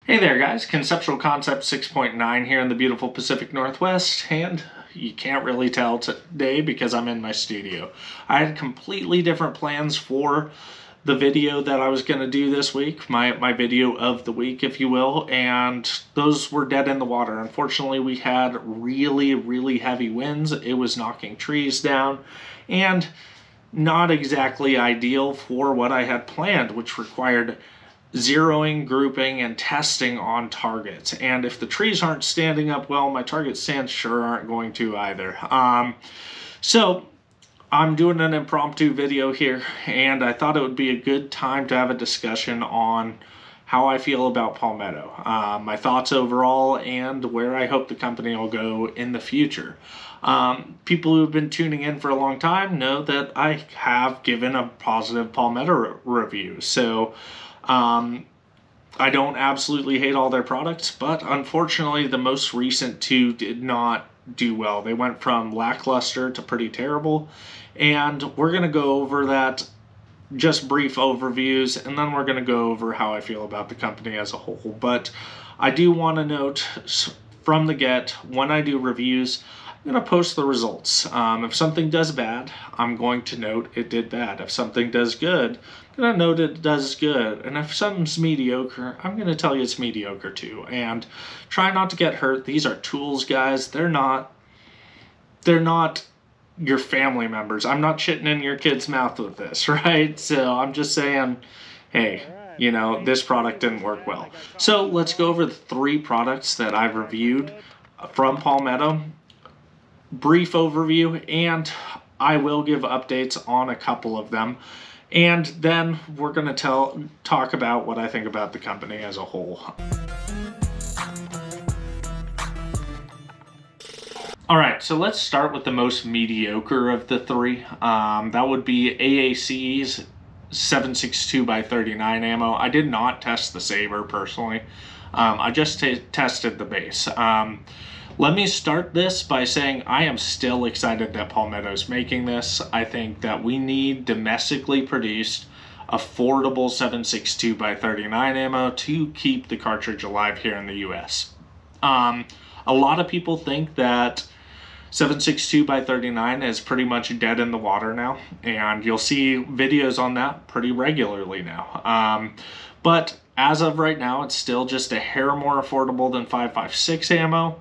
Hey there guys, Conceptual Concept 6.9 here in the beautiful Pacific Northwest, and you can't really tell today because I'm in my studio. I had completely different plans for the video that I was going to do this week, my video of the week if you will, and those were dead in the water. Unfortunately, we had really heavy winds. It was knocking trees down and not exactly ideal for what I had planned, which required zeroing, grouping, and testing on targets. And if the trees aren't standing up well, my target stands sure aren't going to either. So I'm doing an impromptu video here, and I thought it would be a good time to have a discussion on how I feel about Palmetto, my thoughts overall, and where I hope the company will go in the future. People who have been tuning in for a long time know that I have given a positive Palmetto review. So I don't absolutely hate all their products, but unfortunately the most recent two did not do well. They went from lackluster to pretty terrible, and we're going to go over that, just brief overviews, and then we're going to go over how I feel about the company as a whole. But I do want to note from the get, when I do reviews, I'm going to post the results. If something does bad, I'm going to note it did bad. If something does good, I'm going to note it does good. And if something's mediocre, I'm going to tell you it's mediocre too. And try not to get hurt. These are tools, guys. They're not your family members. I'm not shitting in your kid's mouth with this, right? So I'm just saying, hey, you know, this product didn't work well. So let's go over the 3 products that I've reviewed from Palmetto. Brief overview, and I will give updates on a couple of them, and then we're going to talk about what I think about the company as a whole. Alright, so let's start with the most mediocre of the 3. That would be AAC's 7.62x39 ammo. I did not test the Saber personally. I just tested the base. Let me start this by saying I am still excited that Palmetto's making this. I think that we need domestically produced, affordable 7.62x39 ammo to keep the cartridge alive here in the US. A lot of people think that 7.62x39 is pretty much dead in the water now, and you'll see videos on that pretty regularly now. But as of right now, it's still just a hair more affordable than 5.56 ammo.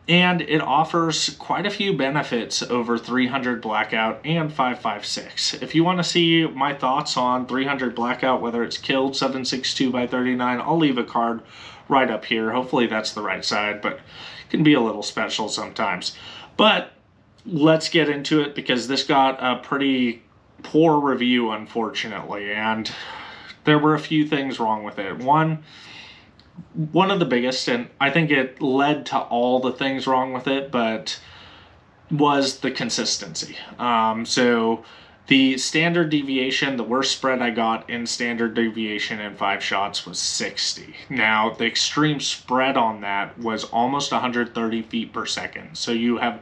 And it offers quite a few benefits over 300 Blackout and 5.56. If you want to see my thoughts on 300 Blackout, whether it's killed 7.62x39, I'll leave a card right up here. Hopefully that's the right side, but it can be a little special sometimes. But let's get into it, because this got a pretty poor review, unfortunately, and there were a few things wrong with it. One of the biggest, and I think it led to all the things wrong with it, but was the consistency. So the standard deviation, the worst spread I got in standard deviation in 5 shots was 60. Now, the extreme spread on that was almost 130 feet per second. So you have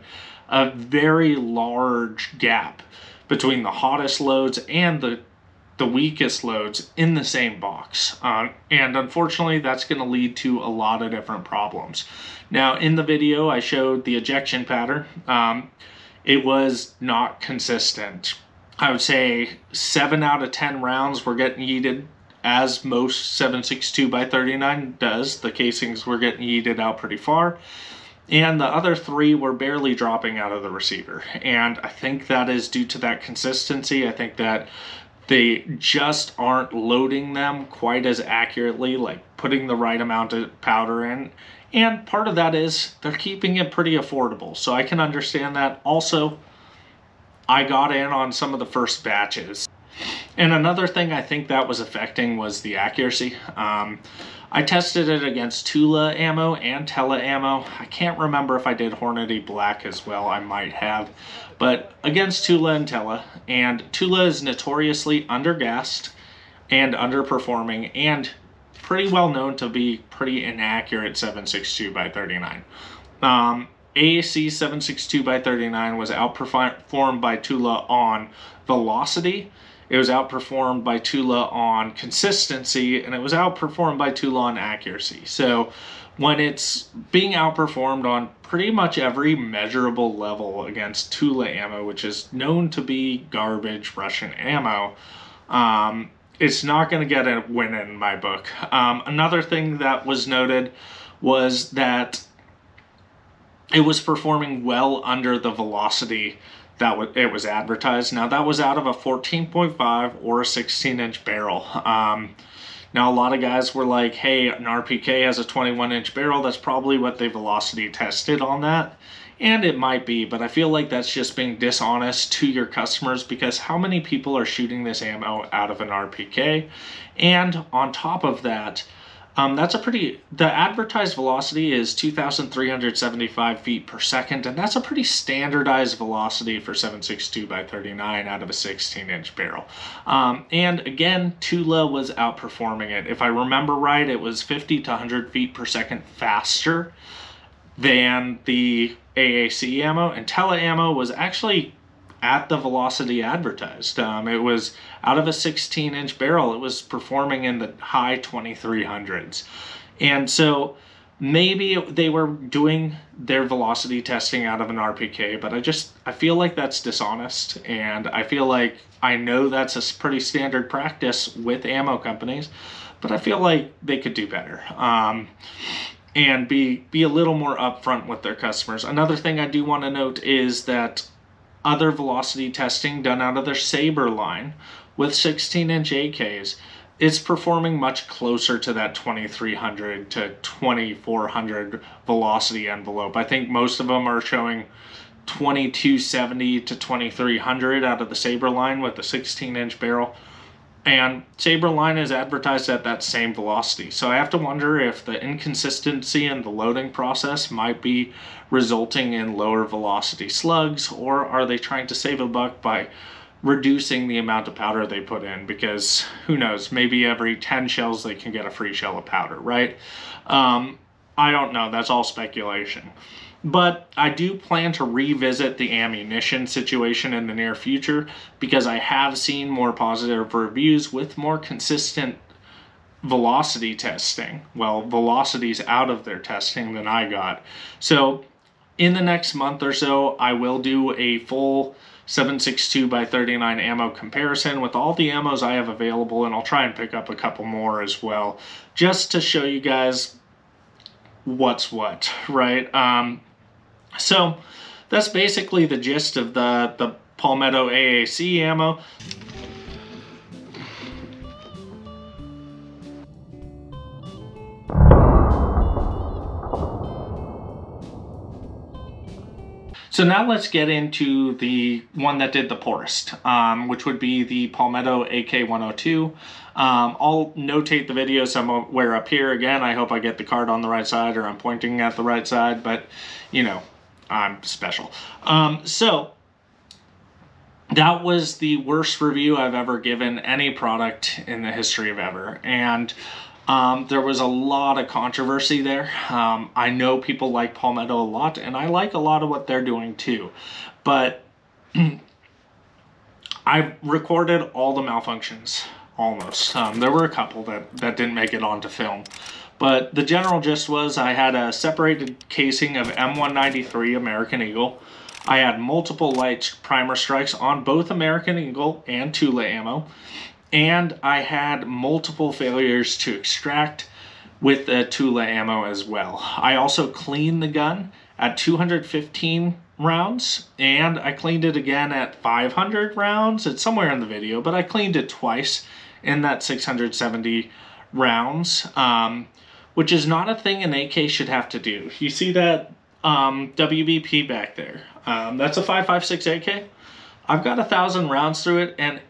a very large gap between the hottest loads and the weakest loads in the same box, and unfortunately that's going to lead to a lot of different problems. Now, in the video I showed the ejection pattern. It was not consistent. I would say 7 out of 10 rounds were getting yeeted, as most 7.62x39 does. The casings were getting yeeted out pretty far, and the other 3 were barely dropping out of the receiver, and I think that is due to that consistency. I think that they just aren't loading them quite as accurately, like putting the right amount of powder in. And part of that is they're keeping it pretty affordable, so I can understand that. Also, I got in on some of the first batches. And another thing I think that was affecting was the accuracy. I tested it against Tula ammo and Tela ammo. I can't remember if I did Hornady Black as well. I might have. But against Tula and Tela, and Tula is notoriously undergassed and underperforming, and pretty well known to be pretty inaccurate 7.62x39. AAC 7.62x39 was outperformed by Tula on velocity it was outperformed by Tula on consistency, and it was outperformed by Tula on accuracy. So when it's being outperformed on pretty much every measurable level against Tula ammo, which is known to be garbage Russian ammo, it's not going to get a win in my book. Another thing that was noted was that it was performing well under the velocity that it was advertised. Now, that was out of a 14.5 or a 16-inch barrel. Now, a lot of guys were like, hey, an RPK has a 21-inch barrel. That's probably what they velocity tested on that. And it might be, but I feel like that's just being dishonest to your customers, because how many people are shooting this ammo out of an RPK? And on top of that, the advertised velocity is 2,375 feet per second, and that's a pretty standardized velocity for 7.62 by 39 out of a 16-inch barrel. And again, Tula was outperforming it. If I remember right, it was 50 to 100 feet per second faster than the AAC ammo, and Tele ammo was actually at the velocity advertised. It was out of a 16-inch barrel. It was performing in the high 2300s. And so maybe they were doing their velocity testing out of an RPK, but I feel like that's dishonest, and I feel like I know that's a pretty standard practice with ammo companies, but I feel like they could do better. And be a little more upfront with their customers. Another thing I do want to note is that other velocity testing done out of their Saber line with 16-inch AKs is performing much closer to that 2300 to 2400 velocity envelope. I think most of them are showing 2270 to 2300 out of the Saber line with the 16-inch barrel. And Saber line is advertised at that same velocity. So I have to wonder if the inconsistency in the loading process might be resulting in lower velocity slugs, or are they trying to save a buck by reducing the amount of powder they put in? Because who knows, maybe every 10 shells they can get a free shell of powder, right? I don't know, that's all speculation. But I do plan to revisit the ammunition situation in the near future, because I have seen more positive reviews with more consistent velocity testing. Well, velocities out of their testing than I got. So in the next month or so, I will do a full 7.62 by 39 ammo comparison with all the ammos I have available, and I'll try and pick up a couple more as well, just to show you guys what's what, right? So that's basically the gist of the Palmetto AAC ammo. So now let's get into the one that did the poorest, which would be the Palmetto AK-102. I'll notate the video somewhere up here. Again, I hope I get the card on the right side, or I'm pointing at the right side, but you know, I'm special. So that was the worst review I've ever given any product in the history of ever. And there was a lot of controversy there. I know people like Palmetto a lot, and I like a lot of what they're doing too. But I recorded all the malfunctions, almost. There were a couple that didn't make it onto film. But the general gist was I had a separated casing of M193 American Eagle. I had multiple light primer strikes on both American Eagle and Tula ammo. And I had multiple failures to extract with the Tula ammo as well. I also cleaned the gun at 215 rounds, and I cleaned it again at 500 rounds. It's somewhere in the video, but I cleaned it twice in that 670 rounds, which is not a thing an AK should have to do. You see that WBP back there? That's a 5.56 AK. I've got 1,000 rounds through it, and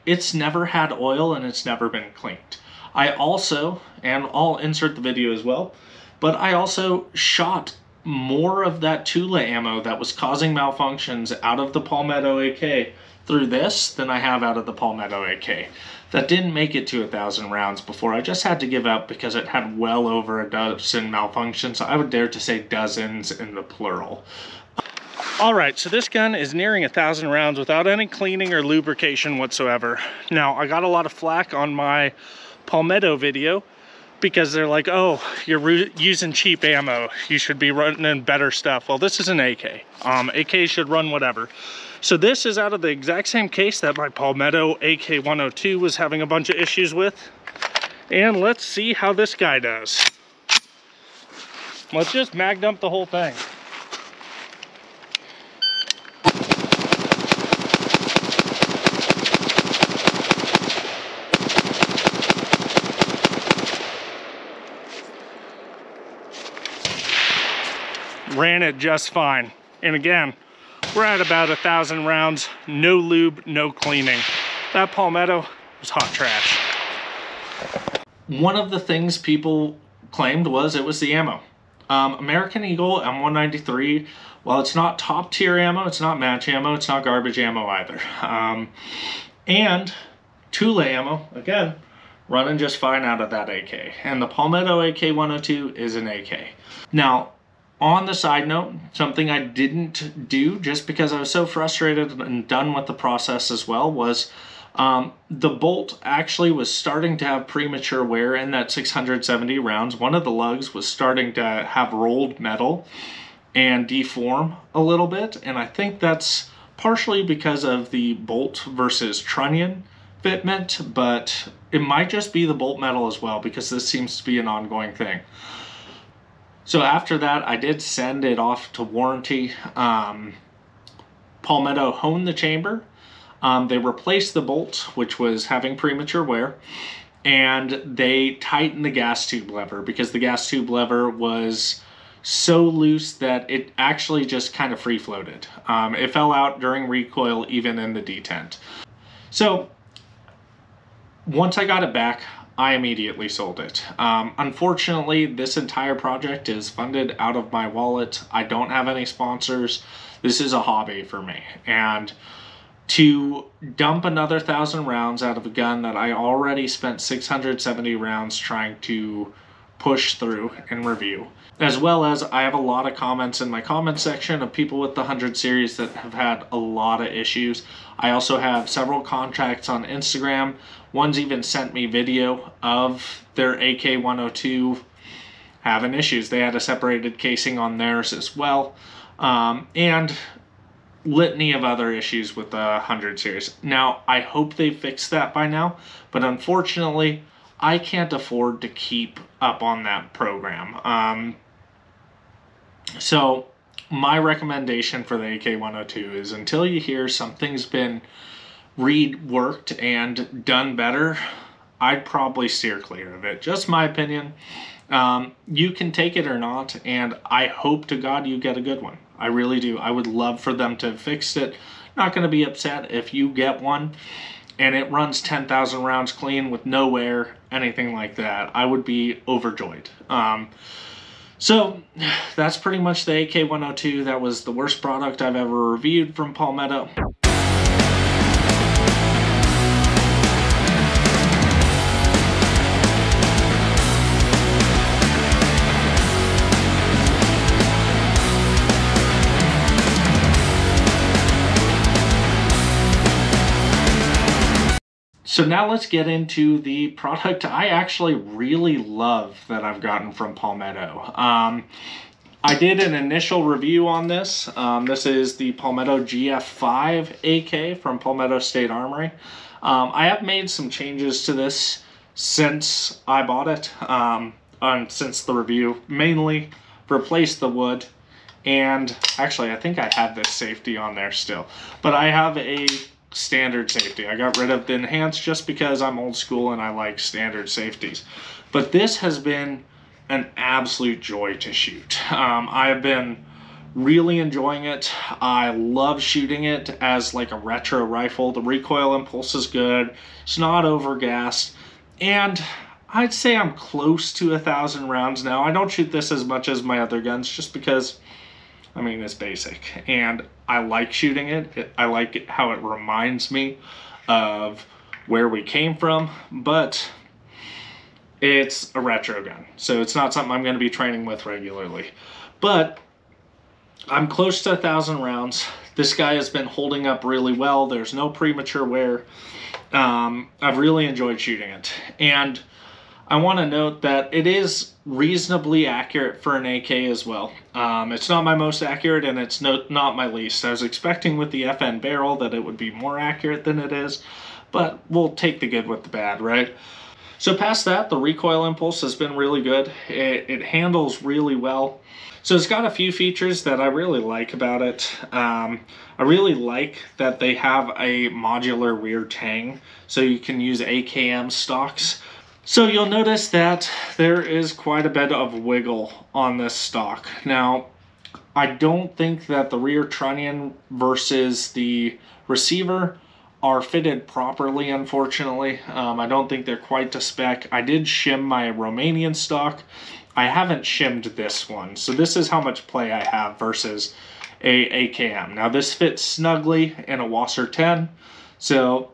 it's never had oil, and it's never been cleaned. I also, and I'll insert the video as well, but I also shot more of that Tula ammo that was causing malfunctions out of the Palmetto AK through this than I have out of the Palmetto AK. That didn't make it to 1,000 rounds before I just had to give up because it had well over a dozen malfunctions. I would dare to say dozens in the plural. All right, so this gun is nearing 1,000 rounds without any cleaning or lubrication whatsoever. Now, I got a lot of flack on my Palmetto video because they're like, oh, you're using cheap ammo. You should be running better stuff. Well, this is an AK. AK should run whatever. So this is out of the exact same case that my Palmetto AK-102 was having a bunch of issues with. And let's see how this guy does. Let's just mag dump the whole thing. Ran it just fine. And again, we're at about 1,000 rounds, no lube, no cleaning. That Palmetto was hot trash. One of the things people claimed was it was the ammo. American Eagle M193, while it's not top tier ammo, it's not match ammo, it's not garbage ammo either. And Thule ammo, again, running just fine out of that AK. And the Palmetto AK-102 is an AK. Now, on the side note, something I didn't do just because I was so frustrated and done with the process as well was the bolt actually was starting to have premature wear in that 670 rounds. One of the lugs was starting to have rolled metal and deform a little bit, and I think that's partially because of the bolt versus trunnion fitment, but it might just be the bolt metal as well because this seems to be an ongoing thing. So after that, I did send it off to warranty. Palmetto honed the chamber. They replaced the bolt, which was having premature wear, and they tightened the gas tube lever because the gas tube lever was so loose that it actually just kind of free floated. It fell out during recoil, even in the detent. So once I got it back, I immediately sold it. Unfortunately, this entire project is funded out of my wallet. I don't have any sponsors. This is a hobby for me. And to dump another 1,000 rounds out of a gun that I already spent 670 rounds trying to push through and review, as well as I have a lot of comments in my comment section of people with the 100 series that have had a lot of issues. I also have several contacts on Instagram. One's even sent me video of their AK-102 having issues. They had a separated casing on theirs as well, and litany of other issues with the 100 series. Now, I hope they fixed that by now, but unfortunately, I can't afford to keep up on that program. So my recommendation for the AK-102 is until you hear something's been reworked and done better, I'd probably steer clear of it. Just my opinion. You can take it or not, and I hope to God you get a good one. I really do. I would love for them to fix it. Not going to be upset if you get one and it runs 10,000 rounds clean with no wear, anything like that. I would be overjoyed. So that's pretty much the AK-102. That was the worst product I've ever reviewed from Palmetto. So now let's get into the product I actually really love that I've gotten from Palmetto. I did an initial review on this. This is the Palmetto GF5 AK from Palmetto State Armory. I have made some changes to this since I bought it, and since the review. Mainly replaced the wood, and actually I think I have this safety on there still, but I have a standard safety. I got rid of the enhanced just because I'm old school and I like standard safeties. But this has been an absolute joy to shoot. I have been really enjoying it. I love shooting it as like a retro rifle. The recoil impulse is good. It's not overgassed. And I'd say I'm close to 1,000 rounds now. I don't shoot this as much as my other guns just because, I mean, it's basic, and I like shooting it. I like it how it reminds me of where we came from, but it's a retro gun, so it's not something I'm going to be training with regularly. But I'm close to 1,000 rounds. This guy has been holding up really well. There's no premature wear. I've really enjoyed shooting it. And I want to note that it is reasonably accurate for an AK as well. It's not my most accurate, and it's not my least. I was expecting with the FN barrel that it would be more accurate than it is, but we'll take the good with the bad, right? So past that, the recoil impulse has been really good. It handles really well. So it's got a few features that I really like about it. I really like that they have a modular rear tang, so you can use AKM stocks. So you'll notice that there is quite a bit of wiggle on this stock. Now, I don't think that the rear trunnion versus the receiver are fitted properly, unfortunately. I don't think they're quite to spec. I did shim my Romanian stock. I haven't shimmed this one. So this is how much play I have versus a AKM. Now this fits snugly in a Wasser 10. So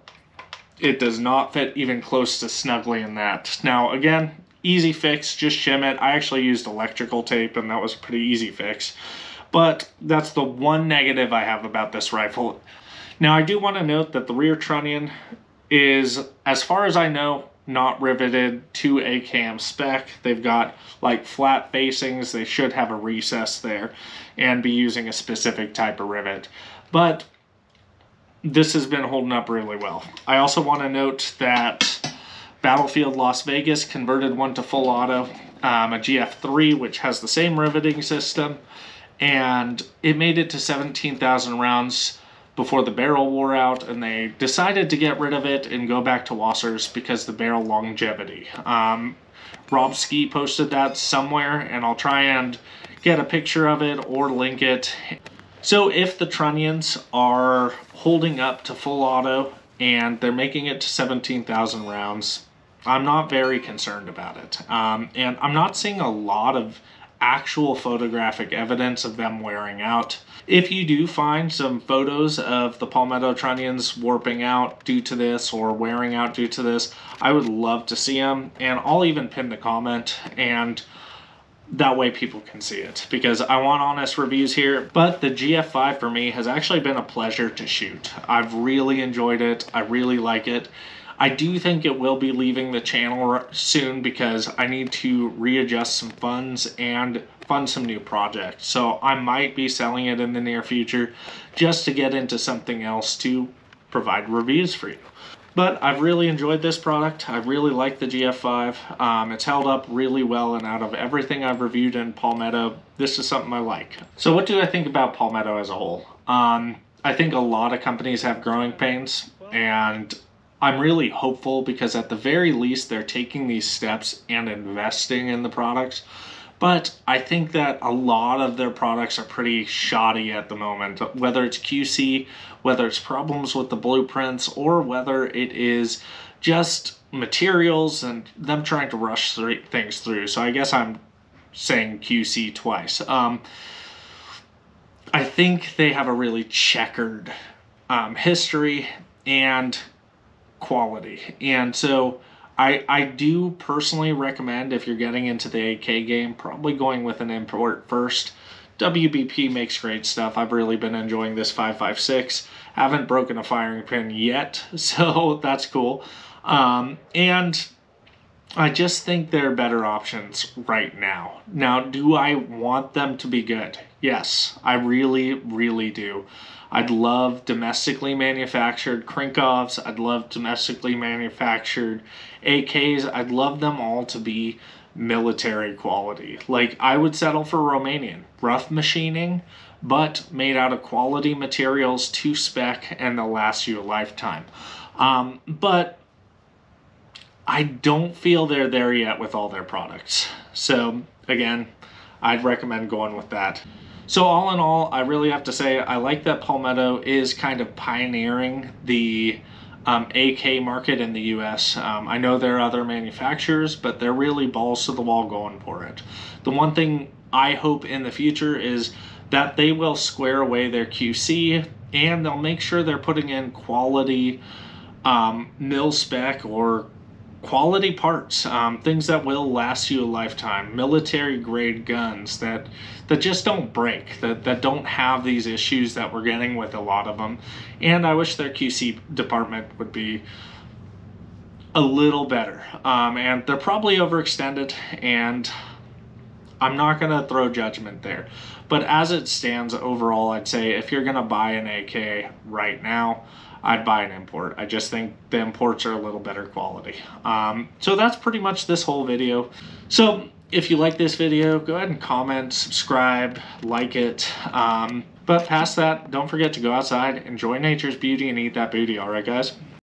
it does not fit even close to snugly in that. Now again, easy fix, just shim it. I actually used electrical tape and that was a pretty easy fix. But that's the one negative I have about this rifle. Now I do want to note that the rear trunnion is, as far as I know, not riveted to AKM spec. They've got like flat facings. They should have a recess there and be using a specific type of rivet. But this has been holding up really well. I also want to note that Battlefield Las Vegas converted one to full auto, a GF3, which has the same riveting system, and it made it to 17,000 rounds before the barrel wore out, and they decided to get rid of it and go back to Wassers because the barrel longevity. Rob Ski posted that somewhere, and I'll try and get a picture of it or link it. So if the trunnions are holding up to full auto and they're making it to 17,000 rounds, I'm not very concerned about it. And I'm not seeing a lot of actual photographic evidence of them wearing out. If you do find some photos of the Palmetto trunnions warping out due to this or wearing out due to this, I would love to see them, and I'll even pin the comment, and that way people can see it, because I want honest reviews here. But the GF5 for me has actually been a pleasure to shoot. I've really enjoyed it. I really like it. I do think it will be leaving the channel soon because I need to readjust some funds and fund some new projects. So I might be selling it in the near future just to get into something else to provide reviews for you. But I've really enjoyed this product. I really like the GF5. It's held up really well, and out of everything I've reviewed in Palmetto, this is something I like. So what do I think about Palmetto as a whole? I think a lot of companies have growing pains, and I'm really hopeful because at the very least they're taking these steps and investing in the products. But I think that a lot of their products are pretty shoddy at the moment, whether it's QC, whether it's problems with the blueprints, or whether it is just materials and them trying to rush things through. So I guess I'm saying QC twice. I think they have a really checkered history and quality. And so I do personally recommend, if you're getting into the AK game, probably going with an import first. WBP makes great stuff. I've really been enjoying this 5.56. Haven't broken a firing pin yet, so that's cool. And I just think there are better options right now. Now, do I want them to be good? Yes, I really, really do. I'd love domestically manufactured Krinkovs. I'd love domestically manufactured AKs. I'd love them all to be military quality. Like, I would settle for Romanian. Rough machining, but made out of quality materials to spec, and they'll last you a lifetime. But I don't feel they're there yet with all their products. So, again, I'd recommend going with that. So all in all, I really have to say I like that Palmetto is kind of pioneering the AK market in the US. I know there are other manufacturers, but they're really balls to the wall going for it. The one thing I hope in the future is that they will square away their QC and they'll make sure they're putting in quality mil spec or quality parts, things that will last you a lifetime, military grade guns that just don't break, that don't have these issues that we're getting with a lot of them. And I wish their QC department would be a little better. And they're probably overextended, and I'm not going to throw judgment there. But as it stands overall, I'd say if you're going to buy an AK right now, I'd buy an import. I just think the imports are a little better quality. So that's pretty much this whole video. So if you like this video, go ahead and comment, subscribe, like it. But past that, don't forget to go outside, enjoy nature's beauty, and eat that booty. All right, guys?